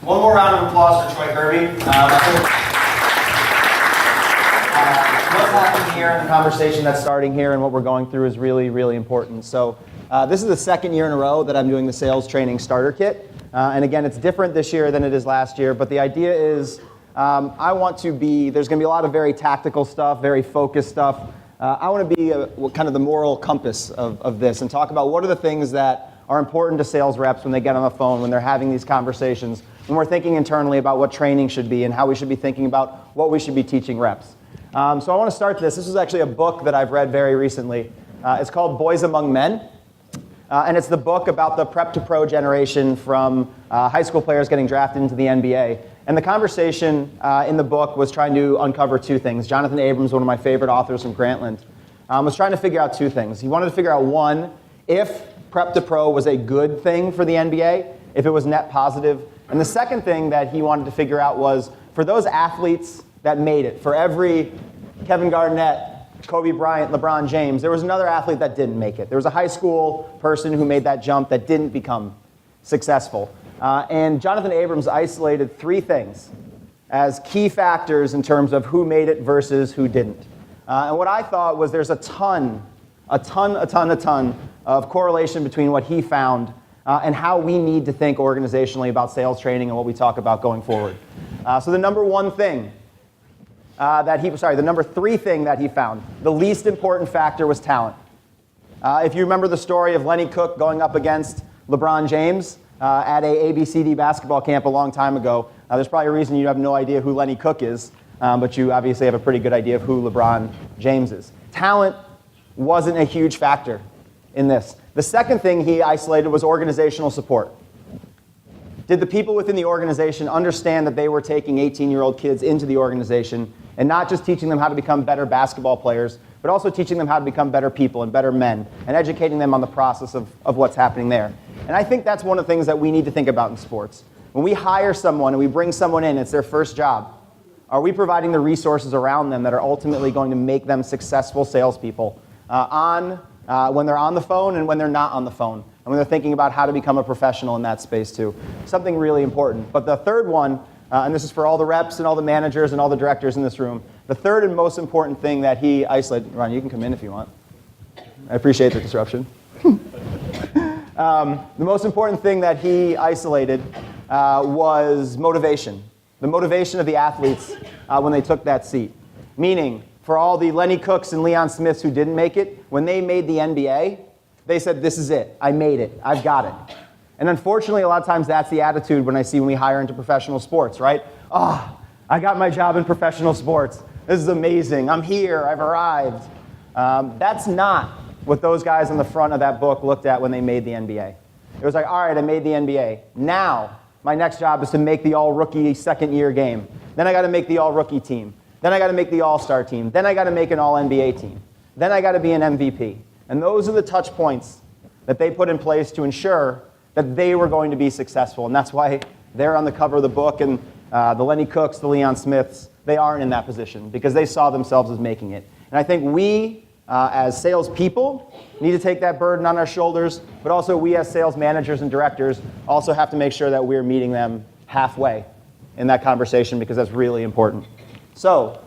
One more round of applause for Troy Kirby. What's happening here in the conversation that's starting here and what we're going through is really, really important. So this is the second year in a row that I'm doing the sales training starter kit. And again, it's different this year than it is last year. But the idea is there's going to be a lot of very tactical stuff, very focused stuff. I want to be kind of the moral compass of this and talk about what are the things that are important to sales reps when they get on the phone, when they're having these conversations, when we're thinking internally about what training should be and how we should be thinking about what we should be teaching reps. So I want to start this. This is actually a book that I've read very recently. It's called Boys Among Men. And it's the book about the prep to pro generation from high school players getting drafted into the NBA. And the conversation in the book was trying to uncover two things. Jonathan Abrams, one of my favorite authors from Grantland, was trying to figure out two things. He wanted to figure out, one, if prep to pro was a good thing for the NBA, if it was net positive. And the second thing that he wanted to figure out was, for those athletes that made it, for every Kevin Garnett, Kobe Bryant, LeBron James, there was another athlete that didn't make it. There was a high school person who made that jump that didn't become successful. And Jonathan Abrams isolated three things as key factors in terms of who made it versus who didn't. And what I thought was there's a ton of correlation between what he found and how we need to think organizationally about sales training and what we talk about going forward. So the number three thing that he found, the least important factor was talent. If you remember the story of Lenny Cook going up against LeBron James at a ABCD basketball camp a long time ago, there's probably a reason you have no idea who Lenny Cook is, but you obviously have a pretty good idea of who LeBron James is. Talent wasn't a huge factor in this. The second thing he isolated was organizational support. Did the people within the organization understand that they were taking 18-year-old kids into the organization and not just teaching them how to become better basketball players, but also teaching them how to become better people and better men and educating them on the process of what's happening there? And I think that's one of the things that we need to think about in sports. When we hire someone and we bring someone in, it's their first job. Are we providing the resources around them that are ultimately going to make them successful salespeople when they're on the phone and when they're not on the phone, and when they're thinking about how to become a professional in that space too? Something really important. But the third one, and this is for all the reps and all the managers and all the directors in this room, the third and most important thing that he isolated, Ron, you can come in if you want. I appreciate the disruption. The most important thing that he isolated was motivation. The motivation of the athletes when they took that seat. Meaning, for all the Lenny Cooks and Leon Smiths who didn't make it, when they made the NBA, they said, this is it. I made it. I've got it. And unfortunately, a lot of times that's the attitude when we hire into professional sports, right? Oh, I got my job in professional sports. This is amazing. I'm here. I've arrived. That's not what those guys on the front of that book looked at when they made the NBA. It was like, all right, I made the NBA. Now, my next job is to make the all-rookie second-year game. Then I got to make the all-rookie team. Then I got to make the all-star team. Then I got to make an all-NBA team. Then I got to be an MVP. And those are the touch points that they put in place to ensure that they were going to be successful. And that's why they're on the cover of the book, and the Lenny Cooks, the Leon Smiths, they aren't in that position because they saw themselves as making it. And I think we, as salespeople, need to take that burden on our shoulders, but also we as sales managers and directors also have to make sure that we're meeting them halfway in that conversation because that's really important. So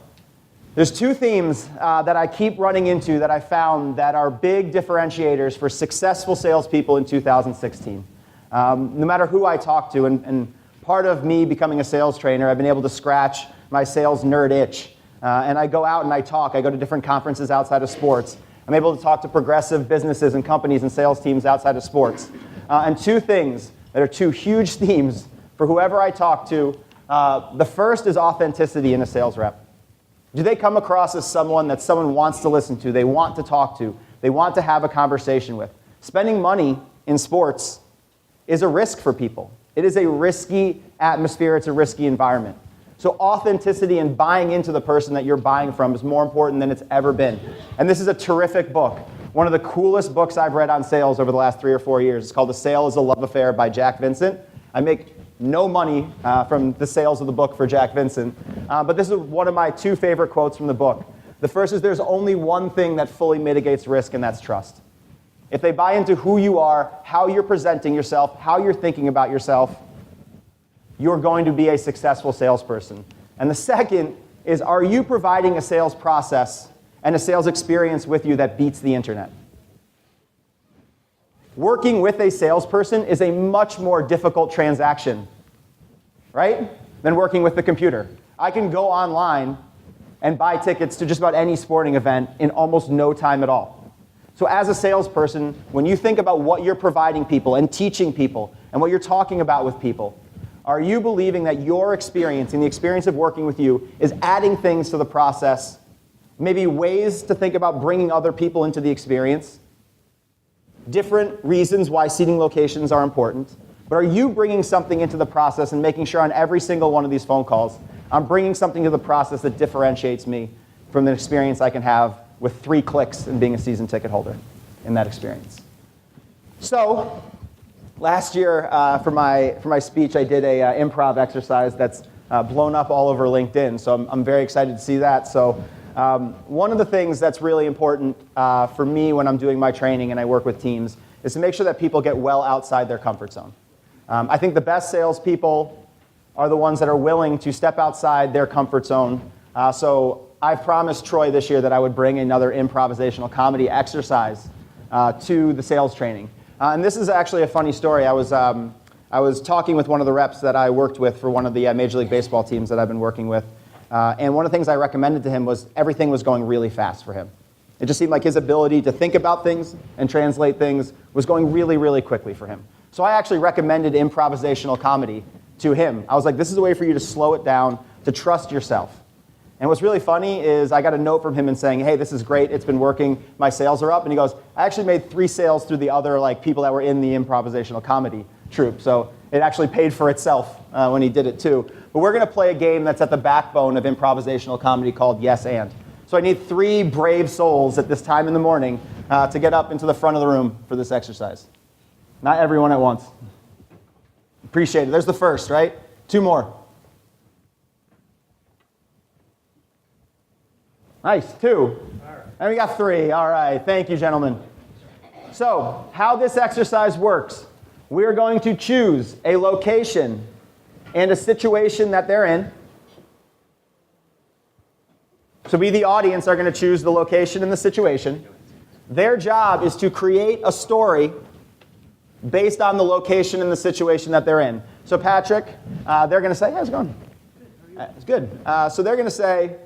there's two themes that I keep running into that I found that are big differentiators for successful salespeople in 2016. No matter who I talk to, and part of me becoming a sales trainer, I've been able to scratch my sales nerd itch. And I go out and I talk. I go to different conferences outside of sports. I'm able to talk to progressive businesses and companies and sales teams outside of sports. And two things that are two huge themes for whoever I talk to. The first is authenticity in a sales rep. Do they come across as someone that someone wants to listen to, they want to talk to, they want to have a conversation with? Spending money in sports is a risk for people. It is a risky atmosphere, it's a risky environment. So authenticity and buying into the person that you're buying from is more important than it's ever been. And this is a terrific book. One of the coolest books I've read on sales over the last 3 or 4 years. It's called The Sale is a Love Affair by Jack Vincent. I make no money from the sales of the book for Jack Vincent. But this is one of my 2 favorite quotes from the book. The first is, there's only one thing that fully mitigates risk, and that's trust. If they buy into who you are, how you're presenting yourself, how you're thinking about yourself, you're going to be a successful salesperson. And the second is, are you providing a sales process and a sales experience with you that beats the internet? Working with a salesperson is a much more difficult transaction, right, than working with the computer. I can go online and buy tickets to just about any sporting event in almost no time at all. So as a salesperson, when you think about what you're providing people and teaching people and what you're talking about with people, are you believing that your experience and the experience of working with you is adding things to the process, maybe ways to think about bringing other people into the experience, different reasons why seating locations are important, but are you bringing something into the process and making sure on every single one of these phone calls, I'm bringing something to the process that differentiates me from the experience I can have with 3 clicks and being a season ticket holder in that experience. So last year for my speech, I did a improv exercise that's blown up all over LinkedIn, so I'm very excited to see that. So one of the things that's really important for me when I'm doing my training and I work with teams is to make sure that people get well outside their comfort zone. I think the best salespeople are the ones that are willing to step outside their comfort zone. So I promised Troy this year that I would bring another improvisational comedy exercise to the sales training. And this is actually a funny story. I was talking with one of the reps that I worked with for one of the Major League Baseball teams that I've been working with. And one of the things I recommended to him was everything was going really fast for him. It just seemed like his ability to think about things and translate things was going really, really quickly for him. So I actually recommended improvisational comedy to him. I was like, this is a way for you to slow it down, to trust yourself. And what's really funny is I got a note from him and saying, hey, this is great, it's been working, my sales are up. And he goes, I actually made 3 sales through the other people that were in the improvisational comedy troupe. So it actually paid for itself when he did it too. But we're going to play a game that's at the backbone of improvisational comedy called Yes and. So I need 3 brave souls at this time in the morning to get up into the front of the room for this exercise. Not everyone at once. Appreciate it. There's the first, right? 2 more. Nice, 2. All right. And we got 3. All right, thank you, gentlemen. So how this exercise works, we're going to choose a location and a situation that they're in. So we, the audience, are going to choose the location and the situation. Their job is to create a story based on the location and the situation that they're in. So Patrick, they're going to say, how's it going? It's good. So they're going to say,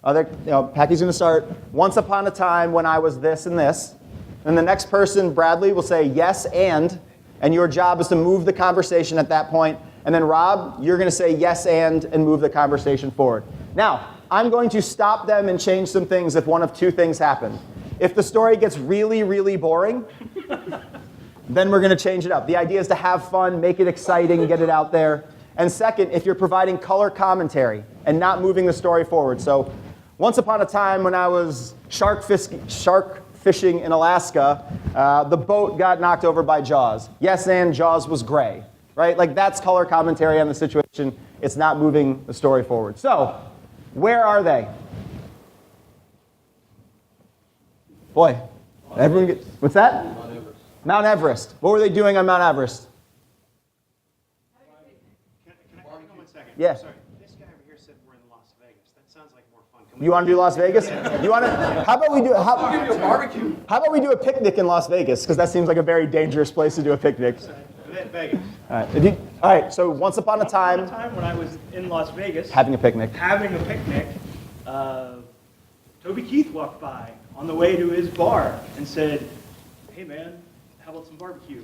Packy's going to start, once upon a time when I was this and this. And the next person, Bradley, will say yes and your job is to move the conversation at that point. And then Rob, you're going to say yes and move the conversation forward. Now, I'm going to stop them and change some things if one of 2 things happen. If the story gets really, really boring, then we're going to change it up. The idea is to have fun, make it exciting, get it out there. And second, if you're providing color commentary and not moving the story forward. So once upon a time when I was shark fishing in Alaska, the boat got knocked over by Jaws. Yes, and Jaws was gray, right? Like that's color commentary on the situation. It's not moving the story forward. So where are they? Boy, everyone gets, what's that? Mount Everest. What were they doing on Mount Everest? Can I hold on 1 second? Yeah. Sorry. This guy over here said we're in Las Vegas. That sounds like more fun. You want to do Las Vegas? You want to? How about we do? I'll give you a barbecue. How about we do a picnic in Las Vegas? Because that seems like a very dangerous place to do a picnic. Vegas. All right. So once upon a time When I was in Las Vegas, having a picnic. Toby Keith walked by on the way to his bar and said, "Hey man, how about some barbecue?"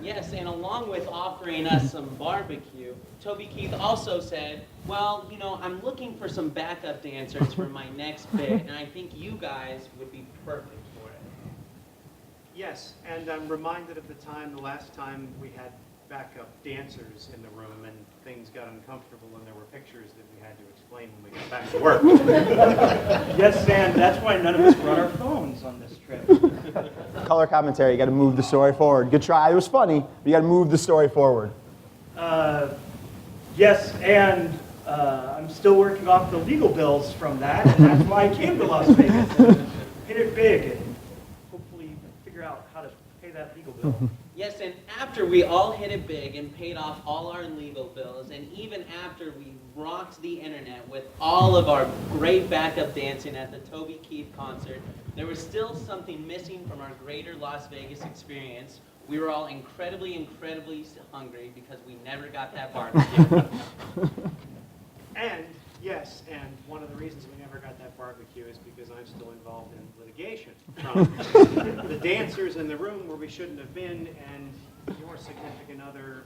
Yes, and along with offering us some barbecue, Toby Keith also said, well, I'm looking for some backup dancers for my next bit, and I think you guys would be perfect for it. Yes, and I'm reminded of the last time we had backup dancers in the room and things got uncomfortable and there were pictures that we had to explain when we got back to work. Yes, Sam, that's why none of us brought our phones on this trip. Color commentary. You got to move the story forward. Good try. It was funny, but you got to move the story forward. Yes, and I'm still working off the legal bills from that, and that's why I came to Las Vegas. Hit it big and hopefully figure out how to pay that legal bill. Yes, and after we all hit it big and paid off all our legal bills, and even after we rocked the internet with all of our great backup dancing at the Toby Keith concert, there was still something missing from our greater Las Vegas experience. We were all incredibly, incredibly hungry because we never got that barbecue. And, yes, and one of the reasons we never got that barbecue is because I'm still involved in litigation from the dancers in the room where we shouldn't have been, and your significant other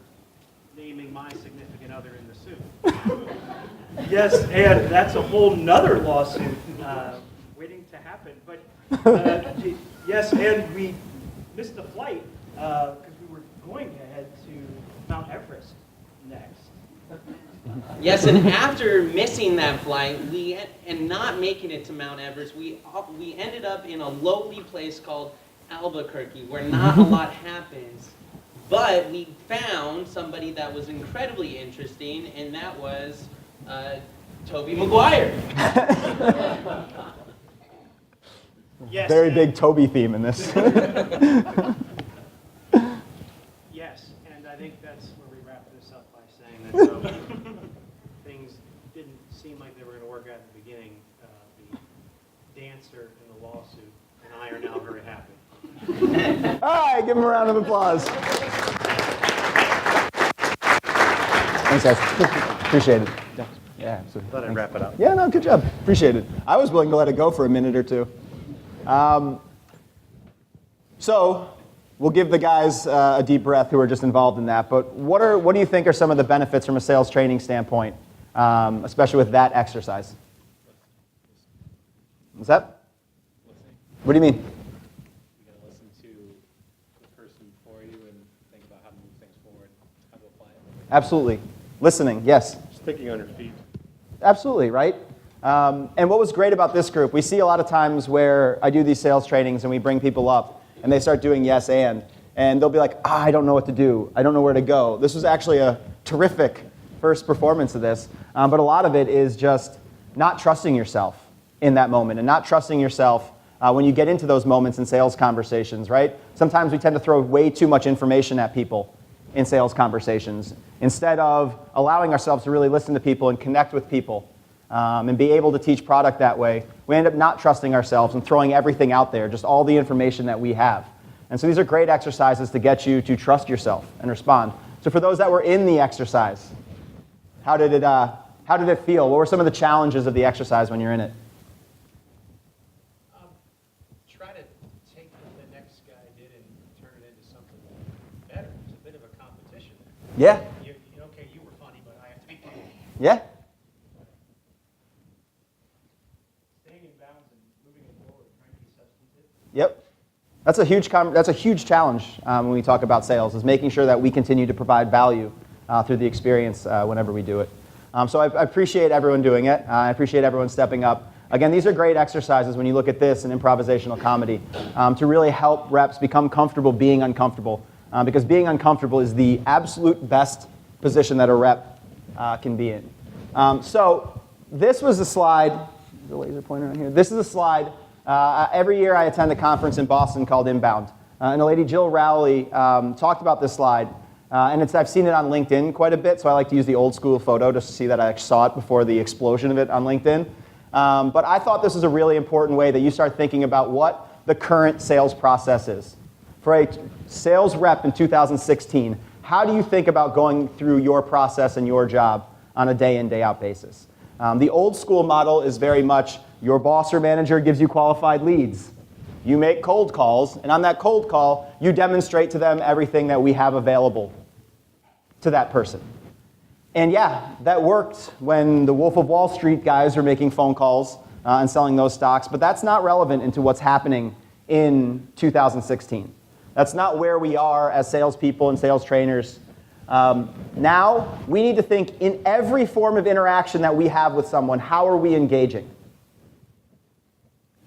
naming my significant other in the suit. Yes, and that's a whole nother lawsuit waiting to happen. But yes, and we missed the flight because we were going to head to Mount Everest next. Yes, and after missing that flight and not making it to Mount Everest, we ended up in a lowly place called Albuquerque, where not a lot happens. But we found somebody that was incredibly interesting, and that was Toby Maguire. Yes, Very and- big Toby theme in this. Yes, and I think that's where we wrap this up by saying that so things didn't seem like they were going to work out in the beginning. The dancer in the lawsuit and I are now very happy. All right, give him a round of applause. Thanks, guys. Appreciate it. Yeah, absolutely. Thought I'd Thanks. wrap it up. Yeah, no, good job. Appreciate it. I was willing to let it go for a minute or two. So we'll give the guys a deep breath who are just involved in that. But what do you think are some of the benefits from a sales training standpoint, especially with that exercise? What's that? Listening. What do you mean? You gotta listen to the person before you and think about how to move things forward, how to apply it. Absolutely. Listening, yes. Just thinking on your feet. Absolutely, right? And what was great about this group, we see a lot of times where I do these sales trainings and we bring people up and they start doing yes and they'll be like, I don't know what to do. I don't know where to go. This was actually a terrific first performance of this, but a lot of it is just not trusting yourself in that moment and not trusting yourself when you get into those moments in sales conversations, right? Sometimes we tend to throw way too much information at people in sales conversations instead of allowing ourselves to really listen to people and connect with people and be able to teach product that way. We end up not trusting ourselves and throwing everything out there, just all the information that we have. And so these are great exercises to get you to trust yourself and respond. So for those that were in the exercise, how did it feel? What were some of the challenges of the exercise when you're in it? Try to take what the next guy did and turn it into something better. It's a bit of a competition there. Yeah, Okay, you were funny, but I have to be funny. yeah. Staying in bounds and moving it forward, trying to be substantive. Yep. That's a huge challenge when we talk about sales, is making sure that we continue to provide value through the experience whenever we do it. So I appreciate everyone doing it. I appreciate everyone stepping up. Again, these are great exercises when you look at this in improvisational comedy to really help reps become comfortable being uncomfortable, because being uncomfortable is the absolute best position that a rep can be in. So this was a slide. The laser pointer on here. This is a slide. Every year I attend a conference in Boston called Inbound. And the lady Jill Rowley talked about this slide. And I've seen it on LinkedIn quite a bit, so I like to use the old school photo just to see that I saw it before the explosion of it on LinkedIn. But I thought this is a really important way that you start thinking about what the current sales process is. For a sales rep in 2016, how do you think about going through your process and your job on a day in, day out basis? The old school model is very much your boss or manager gives you qualified leads. You make cold calls, and on that cold call, you demonstrate to them everything that we have available to that person. And yeah, that worked when the Wolf of Wall Street guys were making phone calls and selling those stocks, but that's not relevant into what's happening in 2016. That's not where we are as salespeople and sales trainers. Now, we need to think in every form of interaction that we have with someone, how are we engaging?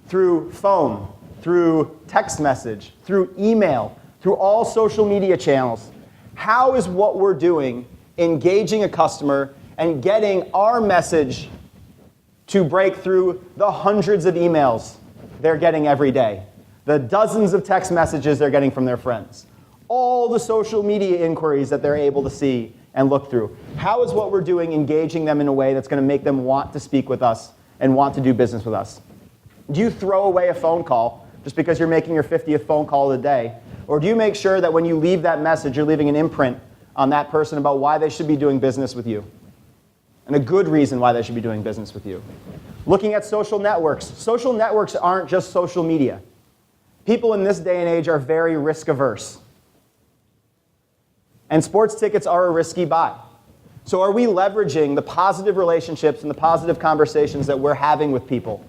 Through phone, through text message, through email, through all social media channels. How is what we're doing engaging a customer and getting our message to break through the hundreds of emails they're getting every day, the dozens of text messages they're getting from their friends? all the social media inquiries that they're able to see and look through. How is what we're doing engaging them in a way that's going to make them want to speak with us and want to do business with us? Do you throw away a phone call just because you're making your 50th phone call of the day? Or do you make sure that when you leave that message, you're leaving an imprint on that person about why they should be doing business with you? And a good reason why they should be doing business with you. Looking at social networks. Social networks aren't just social media. People in this day and age are very risk averse. And sports tickets are a risky buy. So are we leveraging the positive relationships and the positive conversations that we're having with people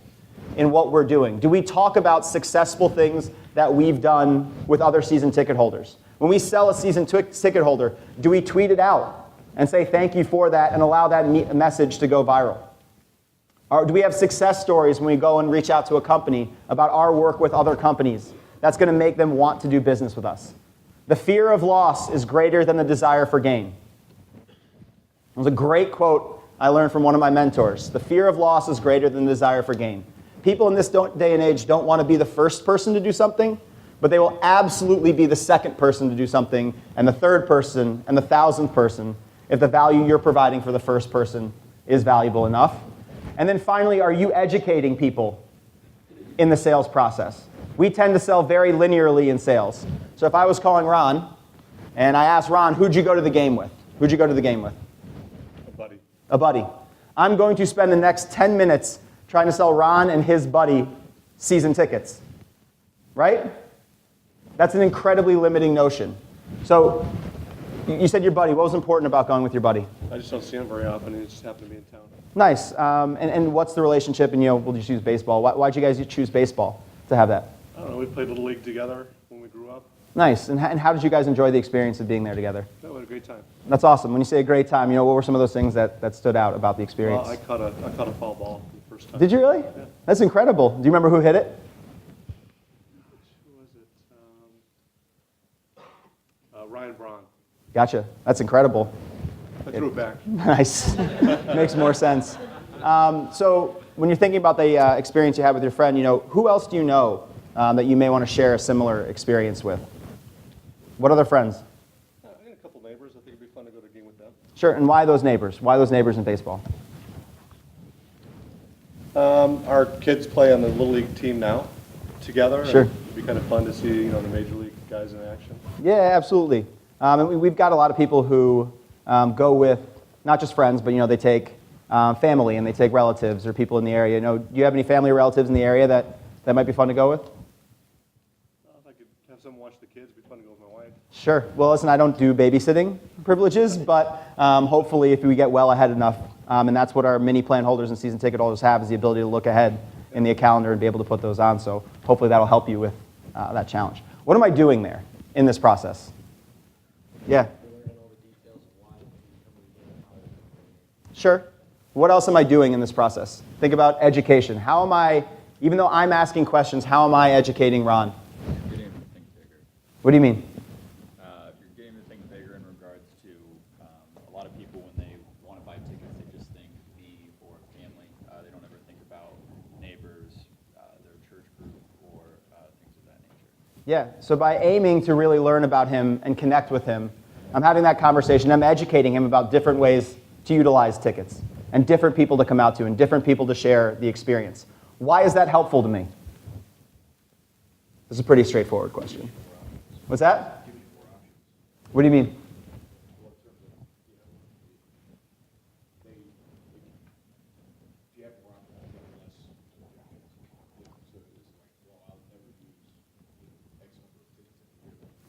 in what we're doing? Do we talk about successful things that we've done with other season ticket holders? When we sell a season ticket holder, do we tweet it out and say thank you for that and allow that message to go viral? Or do we have success stories when we go and reach out to a company about our work with other companies that's going to make them want to do business with us? The fear of loss is greater than the desire for gain. It was a great quote I learned from one of my mentors. The fear of loss is greater than the desire for gain. People in this day and age don't want to be the first person to do something, but they will absolutely be the second person to do something, and the third person, and the 1,000th person, if the value you're providing for the first person is valuable enough. And then finally, are you educating people in the sales process? We tend to sell very linearly in sales. So if I was calling Ron, and I asked Ron, who'd you go to the game with? Who'd you go to the game with? A buddy. A buddy. I'm going to spend the next 10 minutes trying to sell Ron and his buddy season tickets. Right? That's an incredibly limiting notion. So you said your buddy. What was important about going with your buddy? I just don't see him very often. He just happened to be in town. Nice. And what's the relationship? And we'll just choose baseball. Why'd you guys choose baseball to have that? I don't know. We played Little League together when we grew up. Nice. And how did you guys enjoy the experience of being there together? We had a great time. That's awesome. When you say a great time, what were some of those things that stood out about the experience? Well, I caught a foul ball the first time. Did you really? Yeah. That's incredible. Do you remember who hit it? Who was it? Ryan Braun. Gotcha. That's incredible. I threw it back. Nice. Makes more sense. So when you're thinking about the experience you had with your friend, who else do you know that you may want to share a similar experience with? What other friends? I got a couple neighbors. I think it'd be fun to go to a game with them. Sure. And why those neighbors? Why those neighbors in baseball? Our kids play on the Little League team now together. Sure. And it'd be kind of fun to see the Major League guys in action. Yeah, absolutely. And we've got a lot of people who go with not just friends, but they take family and they take relatives or people in the area. Do you have any family or relatives in the area that might be fun to go with? If I could have someone watch the kids, it'd be fun to go with my wife. Sure. Well, listen, I don't do babysitting privileges, but hopefully if we get well ahead enough, and that's what our mini plan holders and season ticket holders have, is the ability to look ahead in the calendar and be able to put those on. So hopefully that'll help you with that challenge. What am I doing there in this process? Yeah. Sure. What else am I doing in this process? Think about education. How am I, even though I'm asking questions, how am I educating Ron? Getting him to think bigger. What do you mean? You're getting him to think bigger in regards to a lot of people when they want to buy tickets, they just think me or family. They don't ever think about neighbors, their church group, or things of that nature. Yeah, so by aiming to really learn about him and connect with him, I'm having that conversation. I'm educating him about different ways to utilize tickets and different people to come out to and different people to share the experience. Why is that helpful to me? This is a pretty straightforward question. What's that? What do you mean?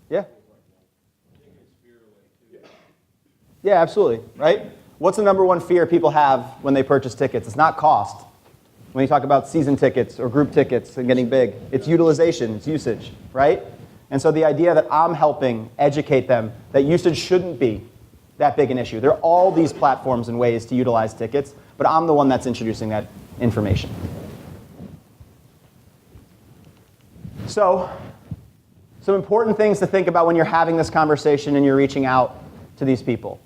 Yeah. Yeah, absolutely, right? What's the number one fear people have when they purchase tickets? It's not cost. When you talk about season tickets or group tickets and getting big, it's utilization, it's usage, right? And so the idea that I'm helping educate them that usage shouldn't be that big an issue. There are all these platforms and ways to utilize tickets, but I'm the one that's introducing that information. So, some important things to think about when you're having this conversation and you're reaching out to these people.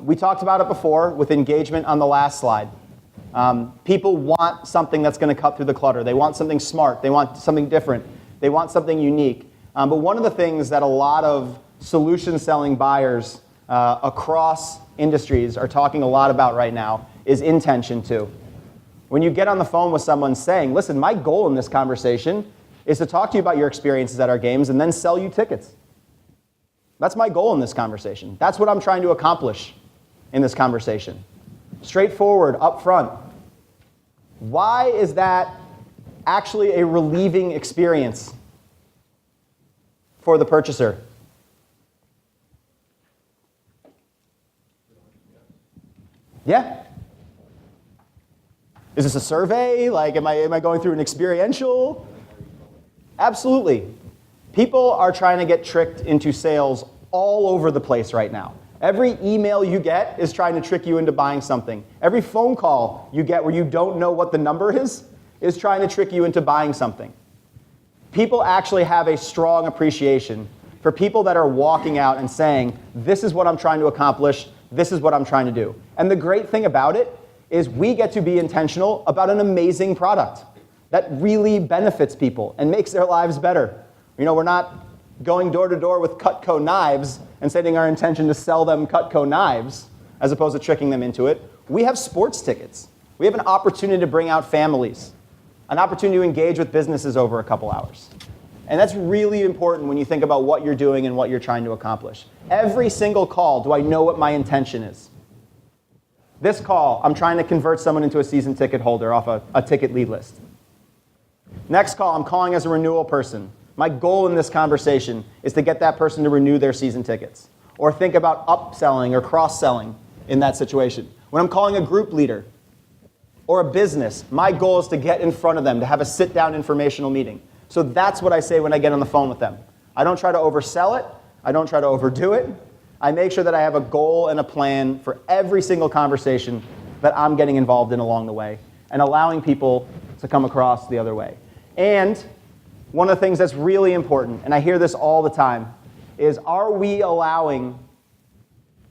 We talked about it before with engagement on the last slide. People want something that's going to cut through the clutter. They want something smart. They want something different. They want something unique. But one of the things that a lot of solution-selling buyers across industries are talking a lot about right now is intention too. When you get on the phone with someone saying, listen, my goal in this conversation is to talk to you about your experiences at our games and then sell you tickets. That's my goal in this conversation. That's what I'm trying to accomplish in this conversation. Straightforward, upfront. Why is that actually a relieving experience for the purchaser? Yeah. Is this a survey? Like, am I going through an experiential? Absolutely. People are trying to get tricked into sales all over the place right now. Every email you get is trying to trick you into buying something. Every phone call you get where you don't know what the number is trying to trick you into buying something. People actually have a strong appreciation for people that are walking out and saying, this is what I'm trying to accomplish, this is what I'm trying to do. And the great thing about it is we get to be intentional about an amazing product that really benefits people and makes their lives better. You know, we're not going door to door with Cutco knives and stating our intention to sell them Cutco knives as opposed to tricking them into it. We have sports tickets. We have an opportunity to bring out families, an opportunity to engage with businesses over a couple hours. And that's really important when you think about what you're doing and what you're trying to accomplish. Every single call, do I know what my intention is? This call, I'm trying to convert someone into a season ticket holder off a ticket lead list. Next call, I'm calling as a renewal person. My goal in this conversation is to get that person to renew their season tickets. Or think about upselling or cross-selling in that situation. When I'm calling a group leader or a business, my goal is to get in front of them, to have a sit-down informational meeting. So that's what I say when I get on the phone with them. I don't try to oversell it. I don't try to overdo it. I make sure that I have a goal and a plan for every single conversation that I'm getting involved in along the way and allowing people to come across the other way. And one of the things that's really important, and I hear this all the time, is are we allowing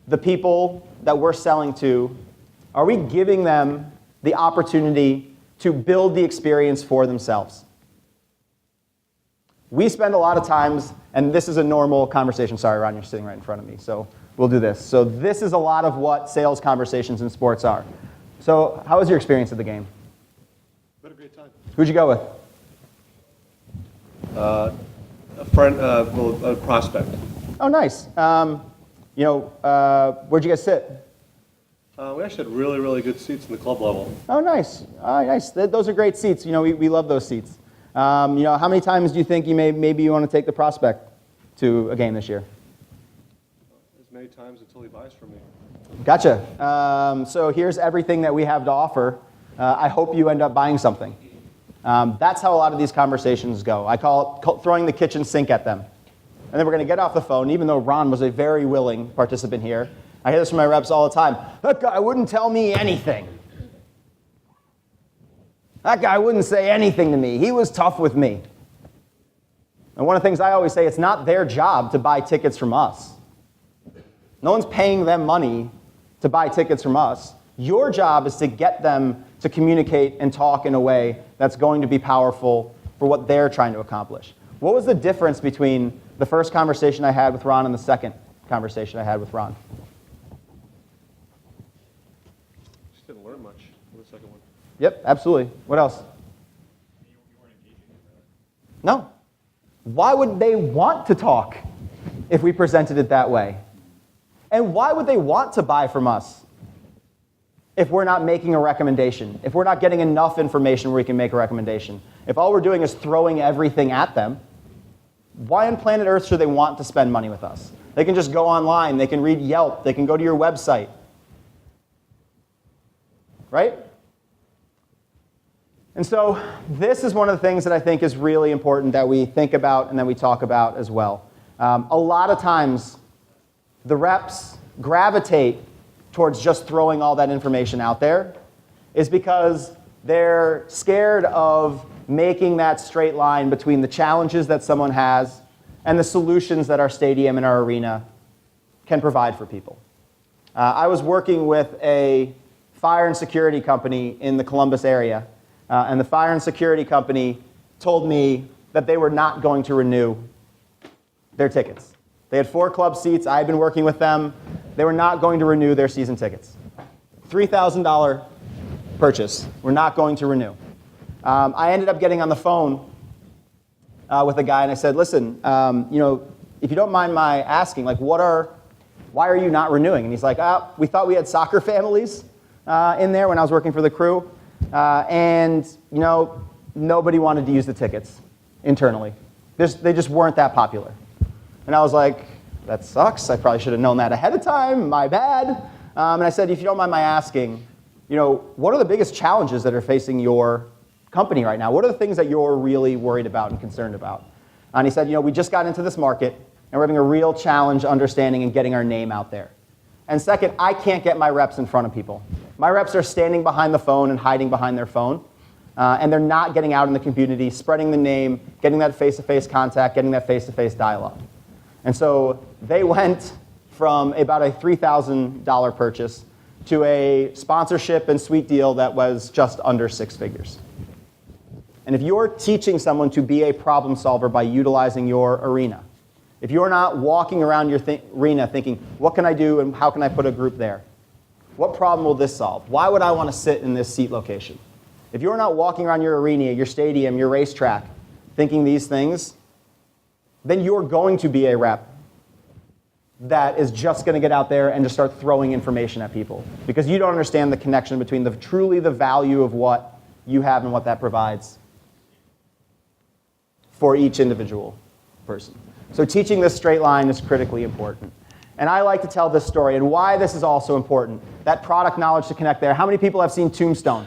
the people that we're selling to, are we giving them the opportunity to build the experience for themselves? We spend a lot of times, and this is a normal conversation. Sorry, Ron, you're sitting right in front of me, so we'll do this. So this is a lot of what sales conversations in sports are. So how was your experience at the game? Had a great time. Who'd you go with? A friend, a prospect. Oh, nice. Where'd you guys sit? We actually had really, really good seats in the club level. Oh, nice. Nice. Those are great seats. You know, we love those seats. How many times do you think maybe you want to take the prospect to a game this year? As many times until he buys from me. Gotcha. So here's everything that we have to offer. I hope you end up buying something. That's how a lot of these conversations go. I call it throwing the kitchen sink at them. And then we're going to get off the phone, even though Ron was a very willing participant here. I hear this from my reps all the time. That guy wouldn't tell me anything. That guy wouldn't say anything to me. He was tough with me. And one of the things I always say, it's not their job to buy tickets from us. No one's paying them money to buy tickets from us. Your job is to get them to communicate and talk in a way that's going to be powerful for what they're trying to accomplish. What was the difference between the first conversation I had with Ron and the second conversation I had with Ron? Just didn't learn much in the second one. Yep, absolutely. What else? No. Why would they want to talk if we presented it that way? And why would they want to buy from us if we're not making a recommendation, if we're not getting enough information where we can make a recommendation? If all we're doing is throwing everything at them, why on planet Earth should they want to spend money with us? They can just go online, they can read Yelp, they can go to your website. Right? And so this is one of the things that I think is really important that we think about and that we talk about as well. A lot of times, the reps gravitate towards just throwing all that information out there is because they're scared of making that straight line between the challenges that someone has and the solutions that our stadium and our arena can provide for people. I was working with a fire and security company in the Columbus area, and the fire and security company told me that they were not going to renew their tickets. They had 4 club seats. I had been working with them. They were not going to renew their season tickets. $3,000 purchase. We're not going to renew. I ended up getting on the phone with a guy, and I said, listen, if you don't mind my asking, like, why are you not renewing? And he's like, we thought we had soccer families in there when I was working for the crew, and nobody wanted to use the tickets internally. They just weren't that popular. And I was like, that sucks. I probably should have known that ahead of time. My bad. And I said, if you don't mind my asking, what are the biggest challenges that are facing your company right now? What are the things that you're really worried about and concerned about? And he said, we just got into this market, and we're having a real challenge understanding and getting our name out there. And second, I can't get my reps in front of people. My reps are standing behind the phone and hiding behind their phone, and they're not getting out in the community, spreading the name, getting that face-to-face contact, getting that face-to-face dialogue. And so they went from about a $3,000 purchase to a sponsorship and suite deal that was just under 6 figures. And if you're teaching someone to be a problem solver by utilizing your arena, if you're not walking around your arena thinking, what can I do and how can I put a group there? What problem will this solve? Why would I want to sit in this seat location? If you're not walking around your arena, your stadium, your racetrack, thinking these things, then you're going to be a rep that is just going to get out there and just start throwing information at people because you don't understand the connection between truly the value of what you have and what that provides for each individual person. So teaching this straight line is critically important. And I like to tell this story and why this is also important. That product knowledge to connect there. How many people have seen Tombstone?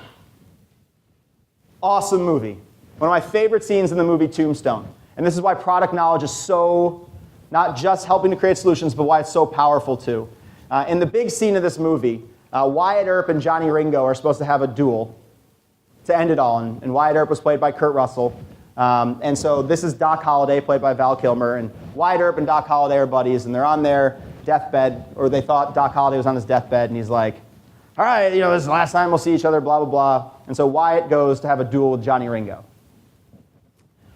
Awesome movie. One of my favorite scenes in the movie Tombstone. And this is why product knowledge is so, not just helping to create solutions, but why it's so powerful too. In the big scene of this movie, Wyatt Earp and Johnny Ringo are supposed to have a duel to end it all. And Wyatt Earp was played by Kurt Russell. And so this is Doc Holliday, played by Val Kilmer. And Wyatt Earp and Doc Holliday are buddies, and they're on their deathbed, or they thought Doc Holliday was on his deathbed, and he's like, all right, this is the last time we'll see each other, blah, blah, blah. And so Wyatt goes to have a duel with Johnny Ringo.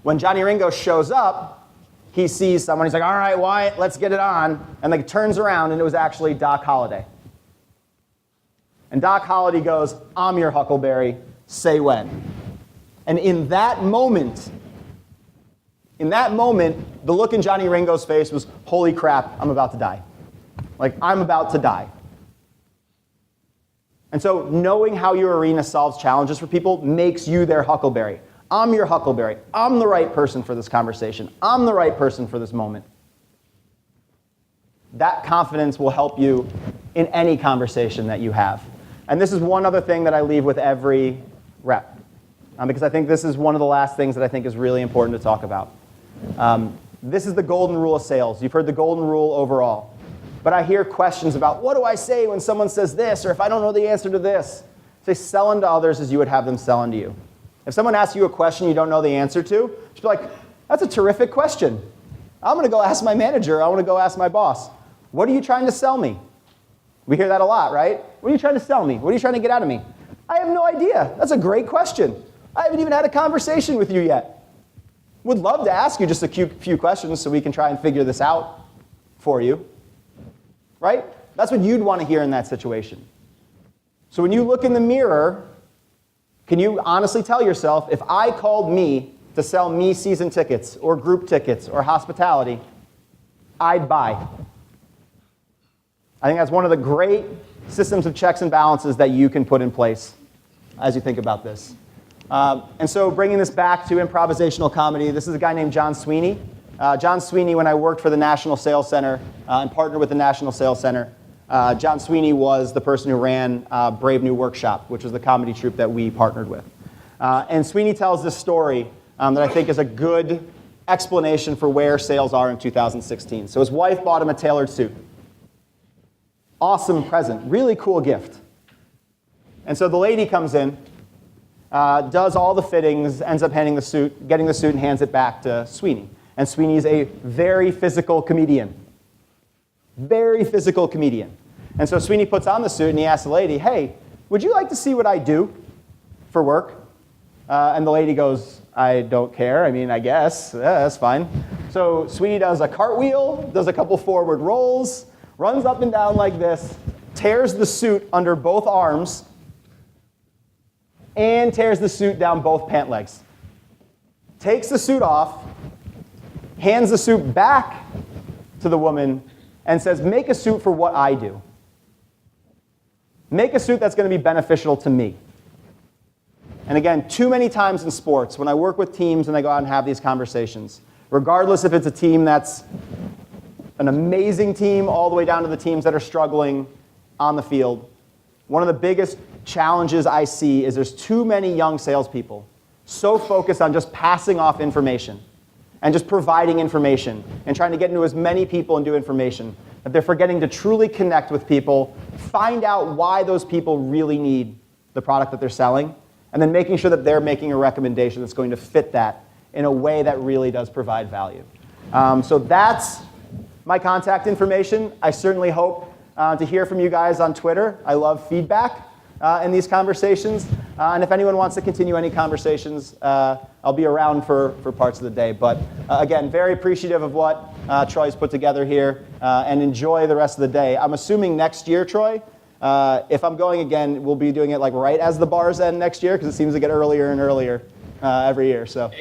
When Johnny Ringo shows up, he sees someone. He's like, all right, Wyatt, let's get it on. And like turns around, and it was actually Doc Holliday. And Doc Holliday goes, I'm your Huckleberry, say when. And in that moment, the look in Johnny Ringo's face was, holy crap, I'm about to die. Like, I'm about to die. And so knowing how your arena solves challenges for people makes you their Huckleberry. I'm your Huckleberry. I'm the right person for this conversation. I'm the right person for this moment. That confidence will help you in any conversation that you have. And this is one other thing that I leave with every rep, because I think this is one of the last things that I think is really important to talk about. This is the golden rule of sales. You've heard the golden rule overall. But I hear questions about, what do I say when someone says this, or if I don't know the answer to this? Say, sell unto others as you would have them sell unto you. If someone asks you a question you don't know the answer to, just be like, that's a terrific question. I'm going to go ask my manager. I want to go ask my boss. What are you trying to sell me? We hear that a lot, right? What are you trying to sell me? What are you trying to get out of me? I have no idea. That's a great question. I haven't even had a conversation with you yet. Would love to ask you just a few questions so we can try and figure this out for you. Right? That's what you'd want to hear in that situation. So when you look in the mirror, can you honestly tell yourself, if I called me to sell me season tickets or group tickets or hospitality, I'd buy? I think that's one of the great systems of checks and balances that you can put in place as you think about this. And so bringing this back to improvisational comedy, this is a guy named John Sweeney. John Sweeney, when I worked for the National Sales Center and partnered with the National Sales Center, John Sweeney was the person who ran Brave New Workshop, which was the comedy troupe that we partnered with. And Sweeney tells this story that I think is a good explanation for where sales are in 2016. So his wife bought him a tailored suit. Awesome present, really cool gift. And so the lady comes in, does all the fittings, ends up getting the suit and hands it back to Sweeney. And Sweeney's a very physical comedian. Very physical comedian. And so Sweeney puts on the suit and he asks the lady, hey, would you like to see what I do for work? And the lady goes, I don't care. I mean, I guess. Yeah, that's fine. So So Sweetie does a cartwheel, does a couple forward rolls, runs up and down like this, tears the suit under both arms, and tears the suit down both pant legs. Takes the suit off, hands the suit back to the woman, and says, make a suit for what I do. Make a suit that's going to be beneficial to me. And again, too many times in sports, when I work with teams and I go out and have these conversations, regardless if it's a team that's an amazing team all the way down to the teams that are struggling on the field, one of the biggest challenges I see is there's too many young salespeople so focused on just passing off information and just providing information and trying to get into as many people and do information that they're forgetting to truly connect with people, find out why those people really need the product that they're selling, and then making sure that they're making a recommendation that's going to fit that in a way that really does provide value. So that's my contact information. I certainly hope to hear from you guys on Twitter. I love feedback in these conversations. And if anyone wants to continue any conversations, I'll be around for parts of the day. But again, very appreciative of what Troy's put together here, and enjoy the rest of the day. I'm assuming next year, Troy, if I'm going again, we'll be doing it like right as the bars end next year, because it seems to get earlier and earlier every year. So.